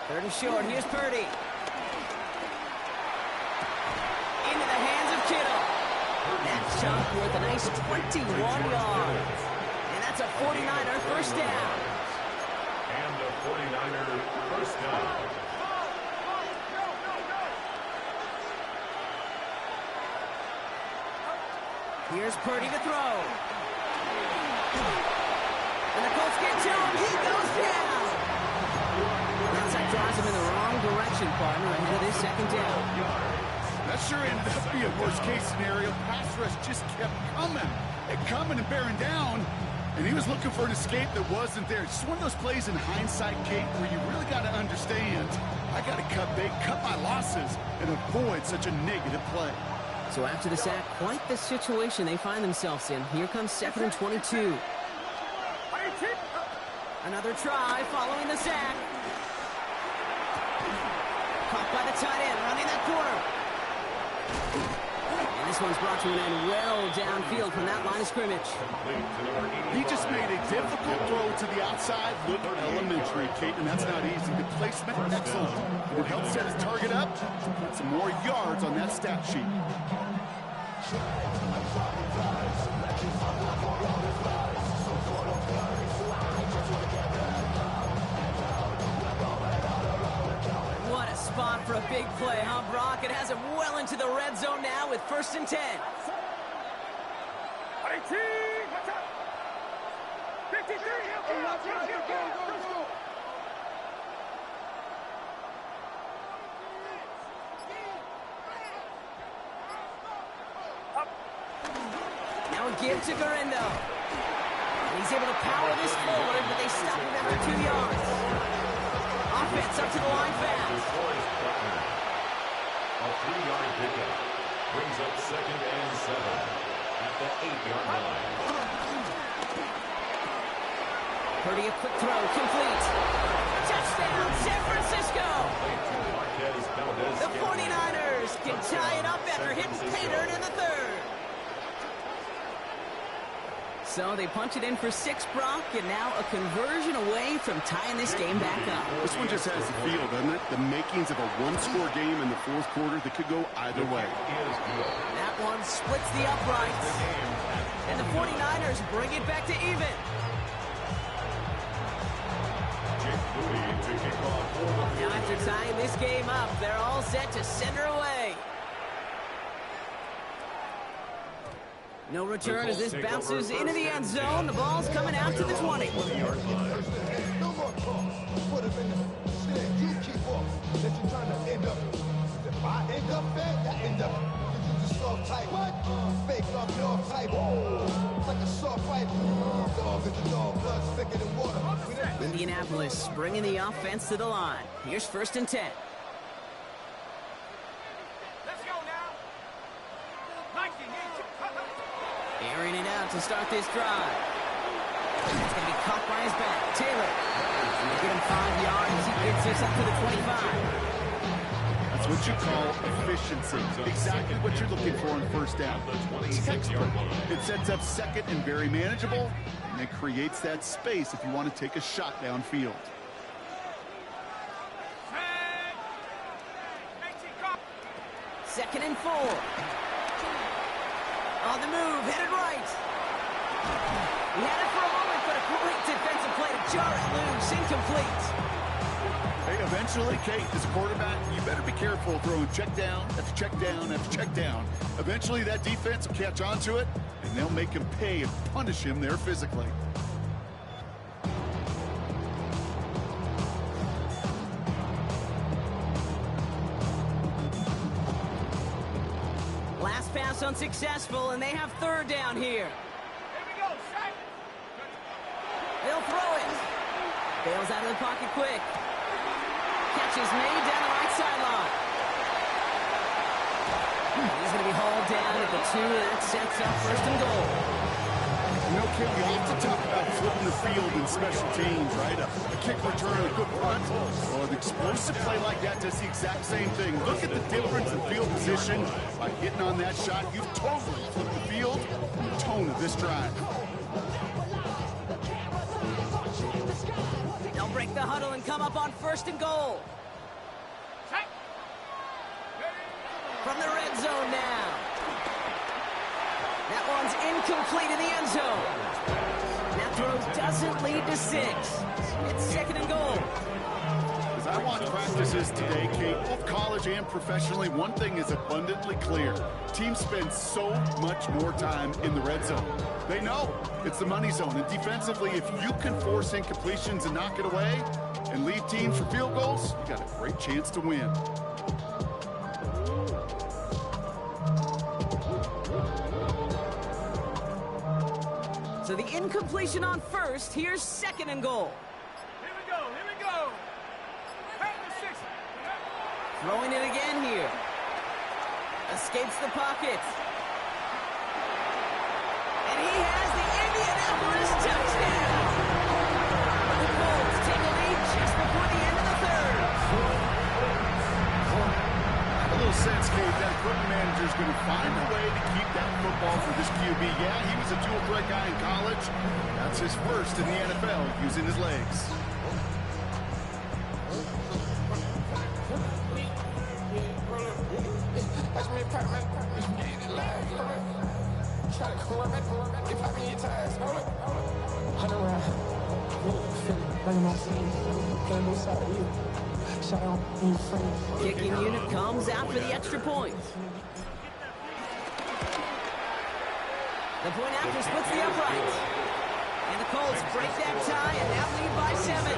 Third and short. Here's Purdy. Into the hands of Kittle. That chunk worth a nice 21 yards. And that's a 49er first down. And a 49er first down. Here's Purdy to throw. And the Colts get to him. He goes down. That drives him in the wrong direction, partner, ahead of this second down. That sure ended up being a worst-case scenario. Pass rush just kept coming and bearing down, and he was looking for an escape that wasn't there. Just one of those plays in hindsight, Kate, where you really got to understand, I got to cut big, cut my losses, and avoid such a negative play. So after the sack, quite the situation they find themselves in. Here comes 2nd and 22. Another try following the sack. Caught by the tight end, running that corner. And this one's brought to an end well downfield from that line of scrimmage. He just made a difficult throw to the outside look elementary, Kate, and that's not easy. The placement, excellent. It helps set his target up, put some more yards on that stat sheet. Spot for a big play, huh, Brock? It has him well into the red zone now with 1st and 10. Now a give to Garendo. And he's able to power this forward, but they stop him after 2 yards. Offense up to the line fast. A 3-yard pickup brings up 2nd and 7 at the 8-yard line. Purdy, a quick throw, complete. Touchdown, San Francisco. The 49ers can tie it up after hitting pay dirt in the 3rd. So they punch it in for 6, Brock, and now a conversion away from tying this game back up. This one just has the feel, doesn't it? The makings of a one-score game in the 4th quarter that could go either way. That one splits the uprights, and the 49ers bring it back to even. Now after tying this game up, they're all set to send her away. No return as this bounces into the end zone. The ball's coming out to the 20. Indianapolis bringing the offense to the line. Here's 1st and 10. Airing it out to start this drive. It's going to be caught by his back. Taylor. He's going to get him 5 yards. He gets this up to the 25. That's what you call efficiency. Exactly what you're looking for on 1st down. Textbook. It sets up 2nd and very manageable, and it creates that space if you want to take a shot downfield. Second and 4. On the move, headed right. He had it for a moment, but a great defensive play to jar it loose, incomplete. Hey, eventually, Kate, as a quarterback, you better be careful throwing check down after check down after check down. Eventually, that defense will catch on to it, and they'll make him pay and punish him there physically. Last pass unsuccessful, and they have 3rd down here. They'll throw it. Bails out of the pocket quick. Catch is made down the right sideline. He's going to be hauled down at the 2, and that sets up first and goal. You know, Kim, you have to talk about flipping the field in special teams, right? A kick return, a good punt. Well, an explosive play like that does the exact same thing. Look at the difference in field position. By hitting on that shot, you've totally flipped the field and the tone of this drive. They'll break the huddle and come up on first and goal. From the red zone now. That one's incomplete in the end zone. That throw doesn't lead to 6. It's second and goal. As I watch practices today, Kate, both college and professionally, one thing is abundantly clear. Teams spend so much more time in the red zone. They know it's the money zone. And defensively, if you can force incompletions and knock it away and lead teams for field goals, you got a great chance to win. So the incompletion on first. Here's second and goal. Here we go, here we go. M26. Throwing it again here. Escapes the pocket. And he has the Indianapolis touchdown. The Colts take a lead just before the end of the third. I have a little sense, Kate, that equipment manager is going to find a way to keep that football for this QB. Yeah, he was a dual threat guy in college. That's his first in the NFL, using his legs. Kicking unit comes out for the extra point. The point after splits the uprights. And the Colts break that tie and now lead by 7.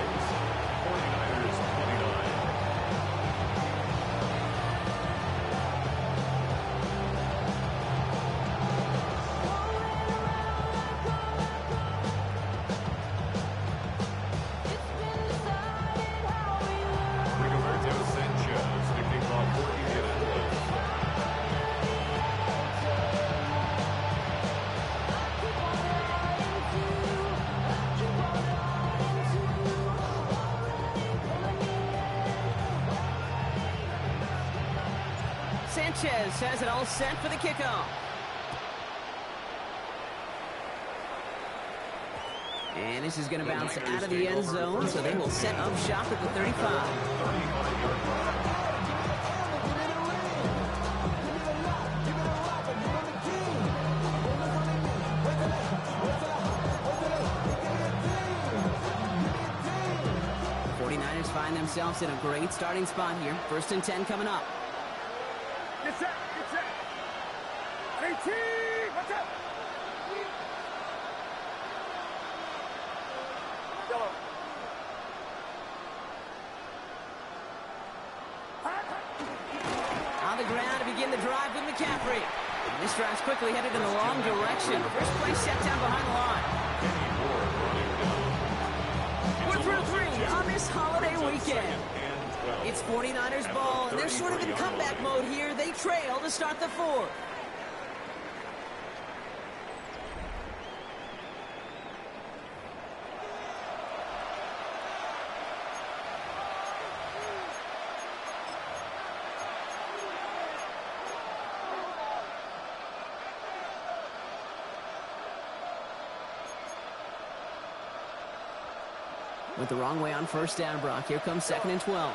Sanchez has it all set for the kickoff. And this is going to bounce out of the end zone, so they will set up shop at the 35. Find themselves in a great starting spot here. First and 10 coming up. Get set, get set. 18, watch out. Yellow. On the ground to begin the drive with McCaffrey. And this drive's quickly headed in the wrong direction. First play set down behind the line. We're through 3 on this holiday weekend. It's 49ers ball, and they're sort of in comeback mode here. They trail to start the 4th. Went the wrong way on first down, Brock. Here comes second and 12.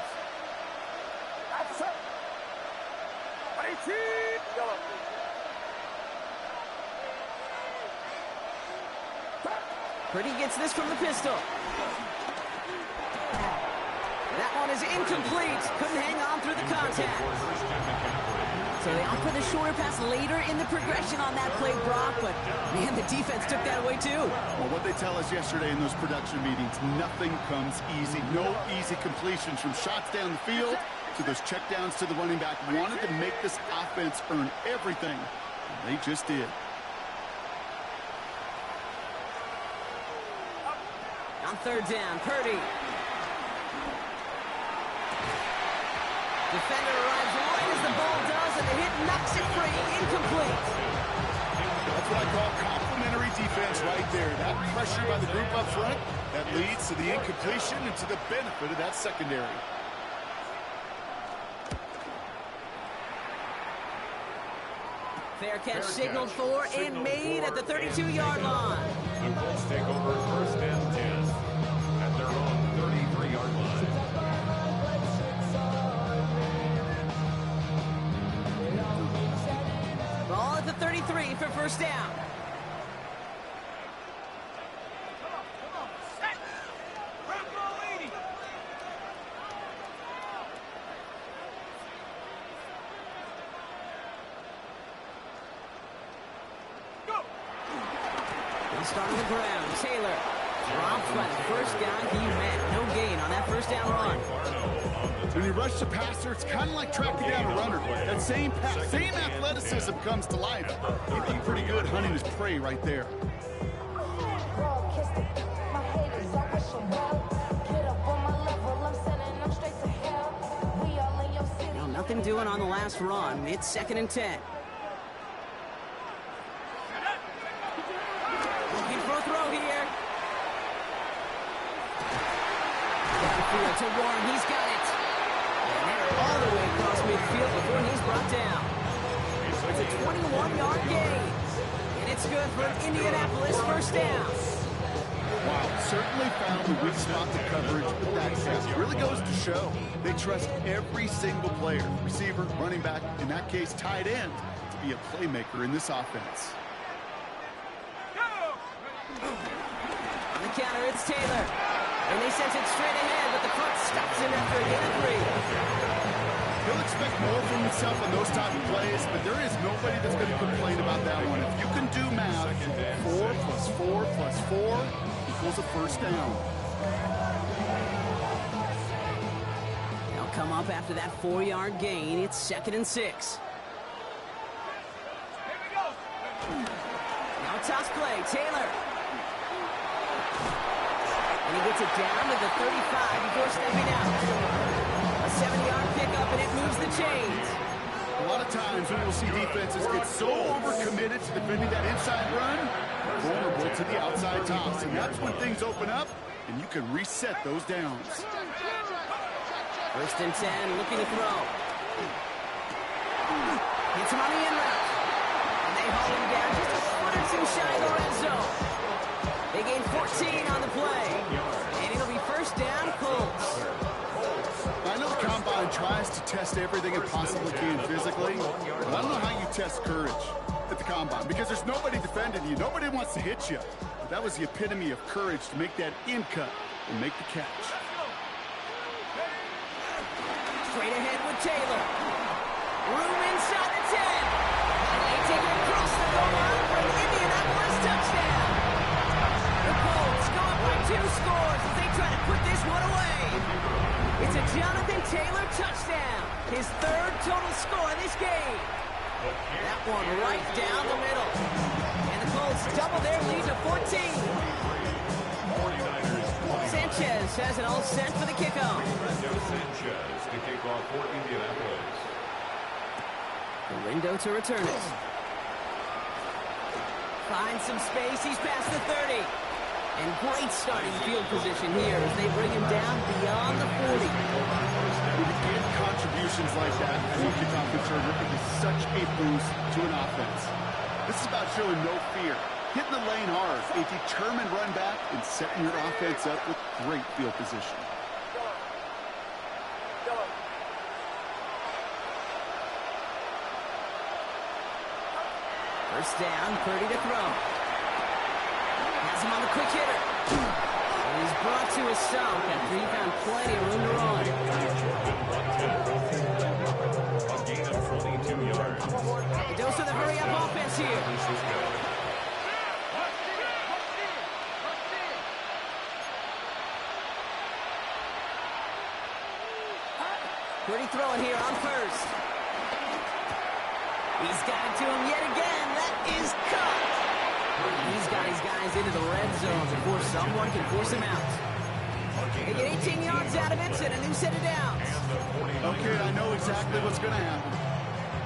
Purdy gets this from the pistol. That one is incomplete. Couldn't hang on through the contact. So they opt for the shorter pass later in the progression on that play, Brock, but man, the defense took that away too. Well, what they tell us yesterday in those production meetings, nothing comes easy. No easy completions from shots down the field to those checkdowns to the running back. Wanted to make this offense earn everything. And they just did. On third down, Purdy. Defender arrives right as the ball does, and the hit knocks it free. Incomplete. That's what I call complementary defense right there. That pressure by the group up front, that leads to the incompletion and to the benefit of that secondary. Fair catch signaled for and made at the 32-yard line. The Colts take over first and 10 at their own 33-yard line. Ball at the 33 for first down. Start on the ground. Taylor dropped by the first guy he met. No gain on that first down run. When you rush the passer, it's kind of like tracking down a runner. That same pass, same athleticism comes to life. He'd be pretty good hunting his prey right there. Now, nothing doing on the last run. It's second and 10. Throw here. Downfield to Warren. He's got it. And they're all the way across midfield before he's brought down. It's a 21-yard gain. And it's good for an Indianapolis first down. Wow, certainly found the weak spot to coverage, but that really goes to show they trust every single player, receiver, running back, in that case tight end, to be a playmaker in this offense. On the counter, it's Taylor. And they sent it straight ahead, but the front stops him after a gain of 3. He'll expect more from himself on those type of plays, but there is nobody that's going to complain about that one. If you can do math, 4 plus 4 plus 4 equals a first down. They'll come up after that 4-yard gain. It's second and 6. Now toss play, Taylor. And he gets it down to the 35 before stepping out. A 7-yard pickup, and it moves the chains. A lot of times when we'll see defenses get so overcommitted to defending that inside run, vulnerable to the outside toss. And that's when things open up, and you can reset those downs. First and 10, looking to throw. Hits him on the in route. And they haul him down just a foot or two shy of the red zone. They gain 14 on the play. And it'll be first down, Colts. I know the Combine tries to test everything it possibly can physically, but I don't know how you test courage at the Combine, because there's nobody defending you. Nobody wants to hit you. But that was the epitome of courage to make that in cut and make the catch. Straight ahead with Taylor. Room inside the 10. And they take it across the goal line for an Indianapolis touchdown. The Colts go up by 2 scores as they try to put this one away. It's a Jonathan Taylor touchdown. His 3rd total score this game. That one right down the middle. And the Colts double their lead to 14. Sanchez has it all set for the kickoff. Sanchez to kick off for Indianapolis. Lindo to return it. Finds some space. He's past the 30. And great starting field position here as they bring him down beyond the 40. Again, contributions like that as a kickoff returner is such a boost to an offense. This is about showing no fear, hitting the lane hard, a determined run back, and setting your offense up with great field position. First down, 30 to throw. Has him on the quick hitter. And he's brought to a stop after he found plenty of room to run. A gain of 22 yards. The dose of the hurry-up offense here. 30 throwing here on first. He's got it to him yet again. That is caught. He's got his guys into the red zone before someone can force him out. They get 18 yards out of it and a new set of downs. Okay, I know exactly what's going to happen.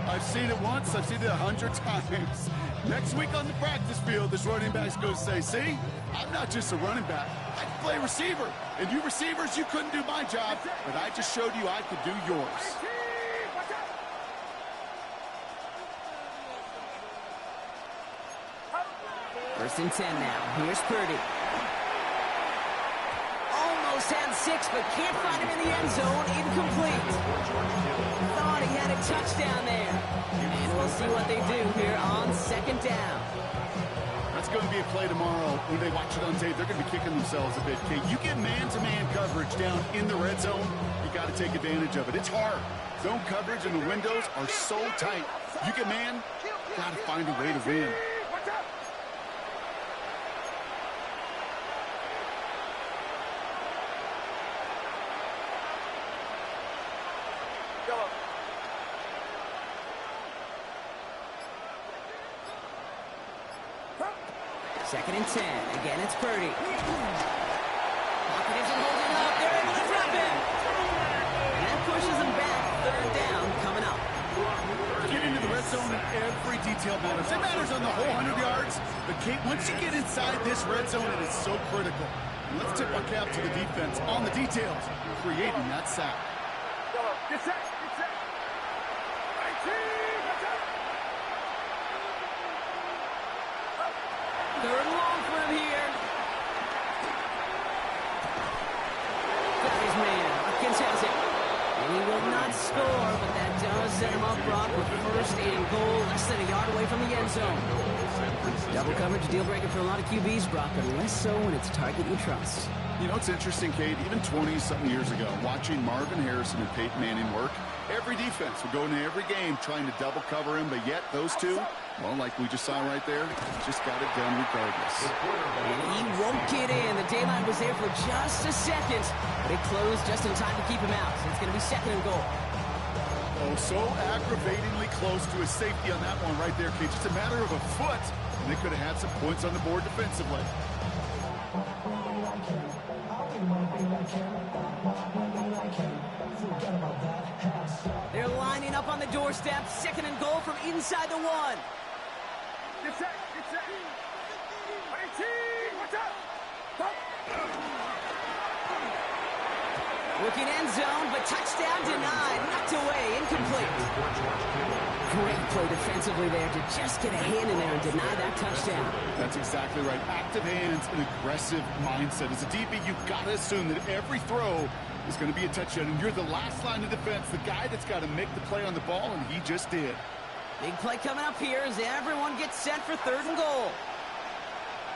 I've seen it once, I've seen it 100 times. Next week on the practice field, this running back's going to say, see, I'm not just a running back. I can play receiver. And you receivers, you couldn't do my job, but I just showed you I could do yours. First and 10 now. Here's Purdy. Almost had 6, but can't find him in the end zone. Incomplete. Thought he had a touchdown there. And we'll see what they do here on second down. That's going to be a play tomorrow. When they watch it on tape, they're going to be kicking themselves a bit. Kate, you get man-to-man coverage down in the red zone, you got to take advantage of it. It's hard. Zone coverage and the windows are so tight. You get man, got to find a way to win. Second and 10. Again, it's Purdy. Pocket isn't holding up. They're able to drop him. And that pushes him back. Third down coming up. Getting to the red zone, every detail matters. It matters on the whole 100 yards. But, Kate, once you get inside this red zone, it is so critical. And let's tip our cap to the defense on the details, creating that sack. Get set. Get set. Third and long for him here. Got his man. Watkins has it. And he will not score, but that does set him up, Brock, with first and goal, less than a yard away from the end zone. Double coverage, deal breaker for a lot of QBs, Brock, but less so when it's a target you trust. You know, it's interesting, Kate, even 20-something years ago, watching Marvin Harrison and Peyton Manning work, every defense would go into every game trying to double cover him, but yet those two, well, like we just saw right there, just got it done regardless. And he won't get in. The daylight was there for just a second, but it closed just in time to keep him out. So it's going to be second and goal. Oh, so aggravatingly close to a safety on that one right there, Kate. Just a matter of a foot, and they could have had some points on the board defensively. They're lining up on the doorstep. Second and goal from inside the 1. Get set. Get set. 18. Watch out. Looking end zone, but touchdown denied. Knocked away. Incomplete. Great play defensively there to just get a hand in there and deny that touchdown. That's exactly right. Active hands and aggressive mindset. As a DB, you've got to assume that every throw is going to be a touchdown, and you're the last line of defense, the guy that's got to make the play on the ball, and he just did. Big play coming up here as everyone gets set for third and goal.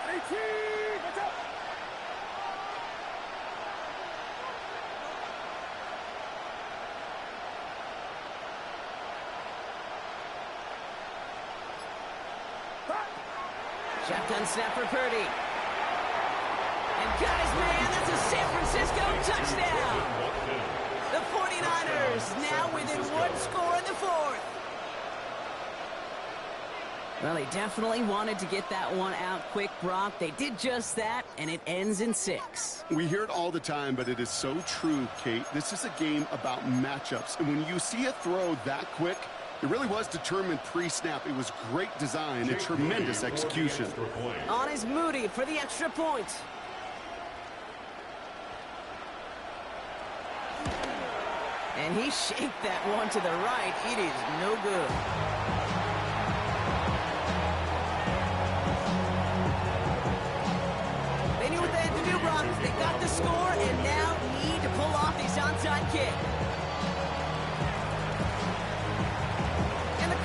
18. Watch out. Shotgun snap for Purdy. And got his man. That's a San Francisco touchdown. The 49ers now within 1 score in the 4th. Well, they definitely wanted to get that one out quick, Brock. They did just that, and it ends in 6. We hear it all the time, but it is so true, Kate. This is a game about matchups, and when you see a throw that quick, it really was determined pre-snap. It was great design and tremendous execution. On is Moody for the extra point. And he shaped that one to the right. It is no good. They knew what they had to do, Brock. They got the score and now need to pull off this onside kick.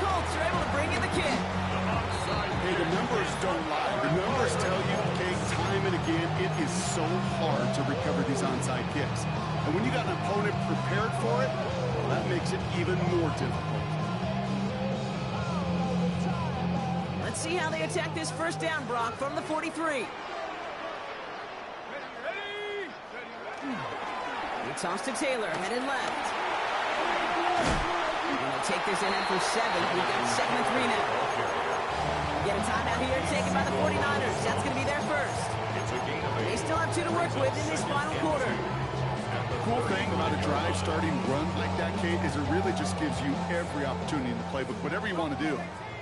Colts are able to bring in the kick. Hey, the numbers don't lie. The numbers tell you, okay, time and again, it is so hard to recover these onside kicks. And when you got an opponent prepared for it, well, that makes it even more difficult. Let's see how they attack this first down, Brock, from the 43. He tossed to Taylor, headed left. Take this in after 7. We've got 2nd and 3 now. Get a timeout here taken by the 49ers. That's going to be their first. They still have 2 to work with in this final quarter. cool thing about a drive starting run like that, Kate, is it really just gives you every opportunity in the playbook, whatever you want to do.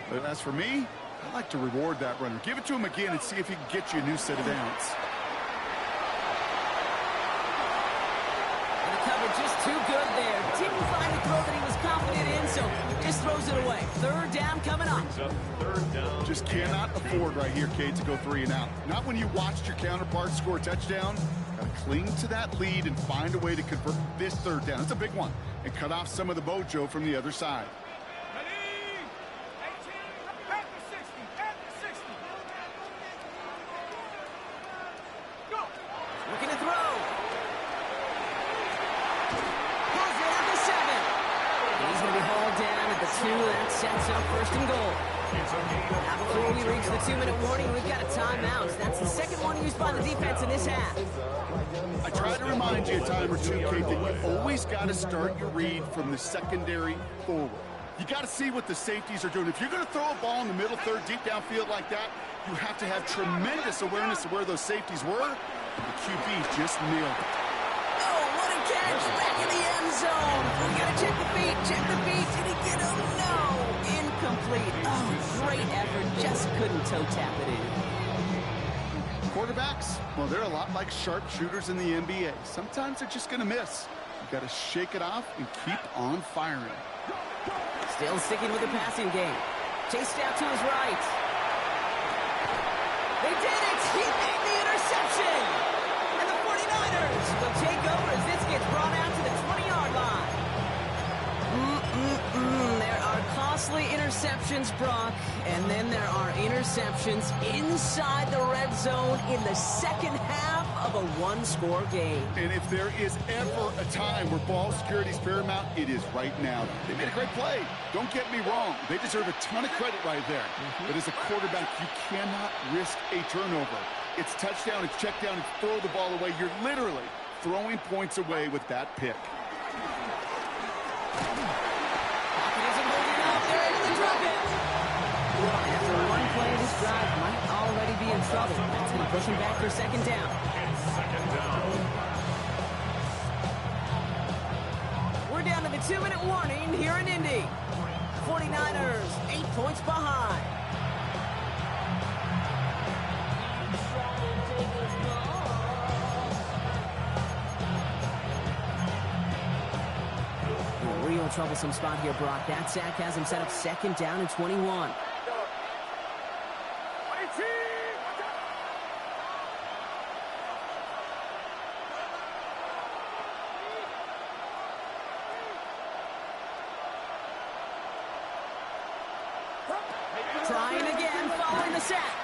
But as for me, I like to reward that runner. Give it to him again and see if he can get you a new set of downs. And the cover just too good there. Didn't find the throw that he was confident in, so just throws it away. Third down coming up. Just cannot afford right here, Kate, to go 3 and out. Not when you watched your counterpart score a touchdown. Got to cling to that lead and find a way to convert this third down. It's a big one. And cut off some of the mojo from the other side. Looking to throw. Pulls it at the 7. He's going to be hauled down at the 2. That sets up first and goal. Now before we reach the 2-minute warning, we've got a timeout. That's the second one used by the defense in this half. I try to remind you a time or two, Kate, that you always got to start your read from the secondary forward. You got to see what the safeties are doing. If you're going to throw a ball in the middle third, deep downfield like that, you have to have tremendous awareness of where those safeties were. The QB just nailed it. Oh, what a catch! Back in the end zone. We got to check the feet. Check the feet. Did he get him? No. Incomplete. Oh, great effort. Just couldn't toe tap it in. Quarterbacks, well, they're a lot like sharpshooters in the NBA. Sometimes they're just going to miss. You got to shake it off and keep on firing. Still sticking with the passing game. Chased out to his right. They did it! He made the interception! And the 49ers will take over as this gets brought out to the 20-yard line. There are costly interceptions, Brock, and then there are interceptions inside the red zone in the second half of a one-score game. And if there is ever a time where ball security is paramount, it is right now. They made a great play. Don't get me wrong. They deserve a ton of credit right there. But as a quarterback, you cannot risk a turnover. It's touchdown, it's check down, it's throw the ball away. You're literally throwing points away with that pick. After one play of this drive, might already be in trouble. That's going to push him back for second down. We're down to the 2-minute warning here in Indy. 49ers 8 points behind. Real troublesome spot here, Brock. That sack has him set up second down and 21. Trying again, following the sack.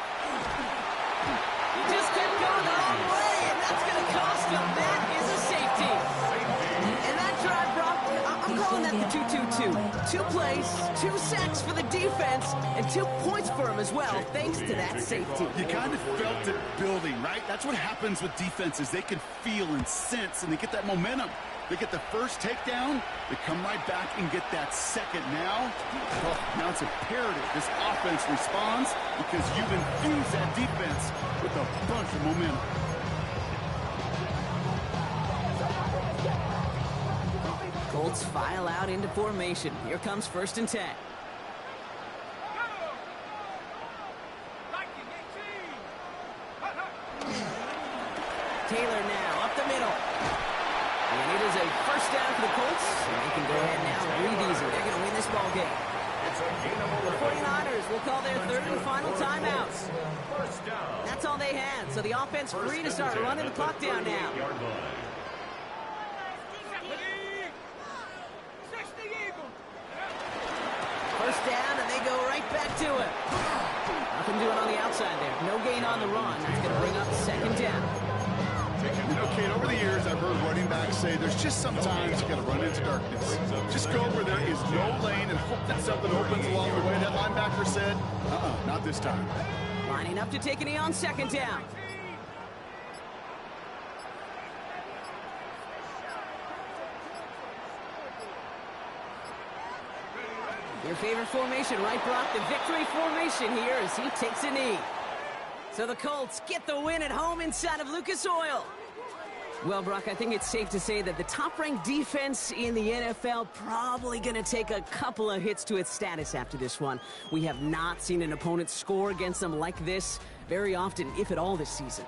He just kept going the wrong way, and that's going to cost him. That is a safety. And that drive, Brock, I'm calling that the 2-2-2. 2 plays, 2 sacks for the defense, and 2 points for him as well, thanks to that safety. You kind of felt it building, right? That's what happens with defenses. They can feel and sense, and they get that momentum. They get the first takedown, they come right back and get that second. Now it's imperative this offense responds because you've infused that defense with a bunch of momentum. Colts file out into formation. Here comes 1st and 10. Taylor now up the middle. And it is a first down for the Colts. And they can go ahead now and breathe easy. They're going to win this ball game. The 49ers will call their 3rd and final timeout. That's all they had. So the offense free to start running the clock down now. First down, and they go right back to it. Nothing doing on the outside there. No gain on the run. That's going to bring up second down. Okay, over the years, I've heard running backs say there's just sometimes you got to run into darkness. Just go where there is no lane and hope that something opens along the way. That linebacker said, not this time. Lining up to take a knee on second down. Your favorite formation, right, Brock? The victory formation here as he takes a knee. So the Colts get the win at home inside of Lucas Oil. Well, Brock, I think it's safe to say that the top-ranked defense in the NFL probably going to take a couple of hits to its status after this one. We have not seen an opponent score against them like this very often, if at all, this season.